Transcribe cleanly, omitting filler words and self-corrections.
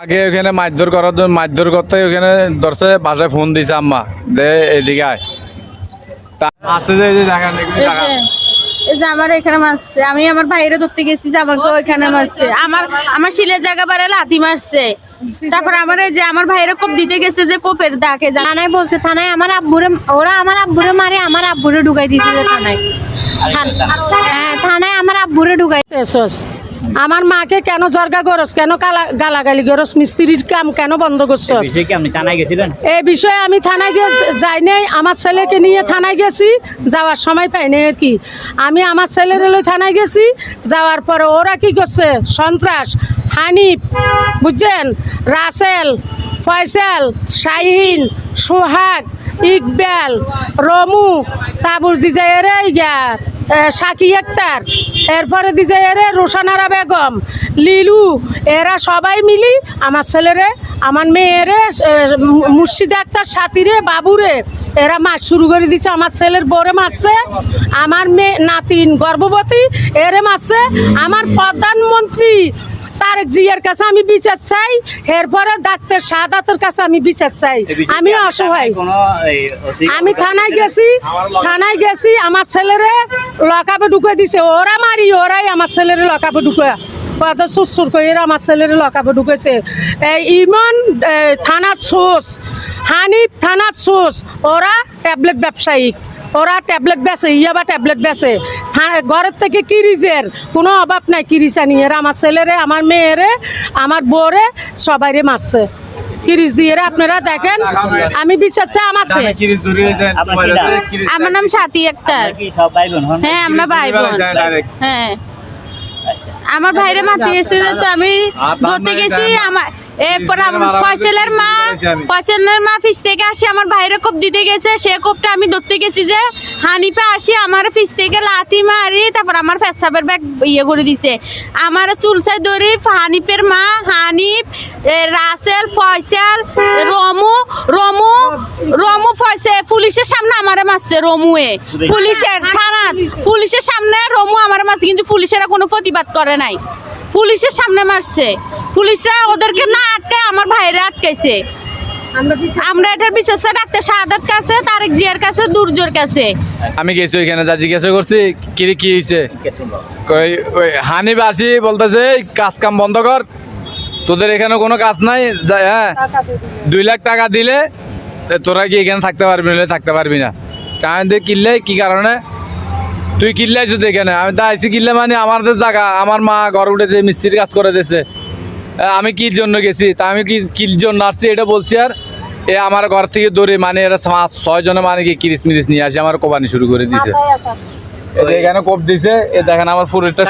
আগে ওখানে মারধর করার জন্য মারধর করতে ওখানে ধরছে বাসায় ফোন দিছে আম্মা দে এদিকে আয় তা আছে যে দেখেন টাকা এই যে আমার এখানে মারছে, আমি আমার ভাইরে ধরতে গেছি যে আমাকে ওইখানে মারছে, আমার শিলের জায়গা বারে লাথি মারছে। তারপর আমার এই যে আমার ভাইরে কোপ দিতে গেছে যে কোপের দাকে থানায় বলছে, থানায় আমার আব্বুরে, ওরা আমার আব্বুরে মারে, আমার আব্বুরে ঢুকাই দিয়েছে যে থানায়। হ্যাঁ, থানায় আমার আব্বুরে ঢুকাই। আমার মাকে কেন জর্গা করস, কেন গালাগালি করস, মিস্ত্রির কাম কেন বন্ধ করছস? এই বিষয়ে আমি থানায় যাই নাই, আমার ছেলেকে নিয়ে থানায় গেছি, যাওয়ার সময় পাই নাই আর কি। আমি আমার ছেলের লই থানায় গেছি, যাওয়ার পরে ওরা কি করছে, সন্ত্রাস, হানিফ, বুঝছেন, রাসেল, ফয়সাল, শাহিন, সোহাগ, ইকবাল, রমু, তাবুর দিজাইরে সাকি আক্তার, এরপরে দিজাইরে রোশানারা বেগম, লিলু, এরা সবাই মিলি আমার ছেলেরে, আমার মেয়েরে, মুর্শিদা আক্তার, সাথীরে, বাবুরে এরা মাছ শুরু করে দিছে। আমার ছেলের বউরে মারছে, আমার মেয়ে নাতিন গর্ভবতী এরে মারছে। আমার প্রধানমন্ত্রী তারেক জিয়ার কাছে আমি বিচার চাই, এরপরে ডাক্তার শাহাদাতের কাছে আমি বিচার চাই। আমি অসহায়, আমি থানায় গেছি, আমার ছেলেরে লকআপে ঢুকে দিছে, ওরা মারি, ওরাই আমার ছেলেরে লকআপে ঢুকে কত সুরসুর করে এরা আমার ছেলেরে লকআপে ঢুকেছে। ইমন থানার সোস, হানিফ থানার সোস, ওরা ট্যাবলেট ব্যবসায়িক, ওরা ট্যাবলেট বেচে, ইয়াবা ট্যাবলেট বেচে, ঘরের থেকে কিরিজের কোনো অভাব নাই, কিরিচানি এরা আমার ছেলেরে, আমার মেয়েরে, আমার বউরে সবাইরে মারছে কিরিচ দিয়ে। আপনারা দেখেন, আমি বিচার চাই। আমার নাম সাথী আক্তার। হ্যাঁ, আমরা ভাই বোন। হ্যাঁ, আমার ভাইরে মারতে গেছে তো আমি ধরতে গেছি। ফয়সালের মা ফিস থেকে আসি আমার ভাইরে কোপ দিতে গেছে, সে কোপটা আমি ধরতে গেছি যে হানিফে আসি আমার ফিস থেকে লাথি মারি, তারপর আমার পেশাবের ব্যাগ ইয়ে করে দিছে। আমার চুলসাই দড়ি হানিফের মা, হানিফ, রাসেল, ফয়সাল, রমু ফয়সাল পুলিশের সামনে আমারে মারছে। রমুয়ে পুলিশের সামনে রমু আমার মারছে, কিন্তু পুলিশেরা কোনো প্রতিবাদ করে নাই, পুলিশের সামনে মারছে। পুলিশরা ওদেরকে না আটকে আমার ভাইরা আটকাইছে। আমরা এটার বিশেষ ডাক্তার শাহাদাত কাছে, তারেক জিয়ার কাছে, দুর্যোর কাছে আমি গেছি ওইখানে যা জিজ্ঞাসা করছি কি হয়েছে, হানিফ আসি বলতেছে কাজ কাম বন্ধ কর, তোদের এখানে কোনো কাজ নাই। হ্যাঁ, 2 লাখ টাকা দিলে তোরা কি এখানে থাকতে পারবি না। আমি কিনলে কি কারণে তুই কিনলে আইছো এখানে? আমি তো আইসি কিনলে মানে আমাদের জায়গা, আমার মা ঘর উঠেছে, মিস্ত্রির কাজ করে দিয়েছে, আমি কির জন্য গেছি, তা আমি কির জন্য আসছি এটা বলছি। আর আমার ঘর থেকে দৌড়ে মানে এরা 5-6 জনে মানে কি কিরিস মিরিস নিয়ে আসে আমার কোপানি শুরু করে দিছে। এখানে কোপ দিছে, দেখেন আমার পুরোটা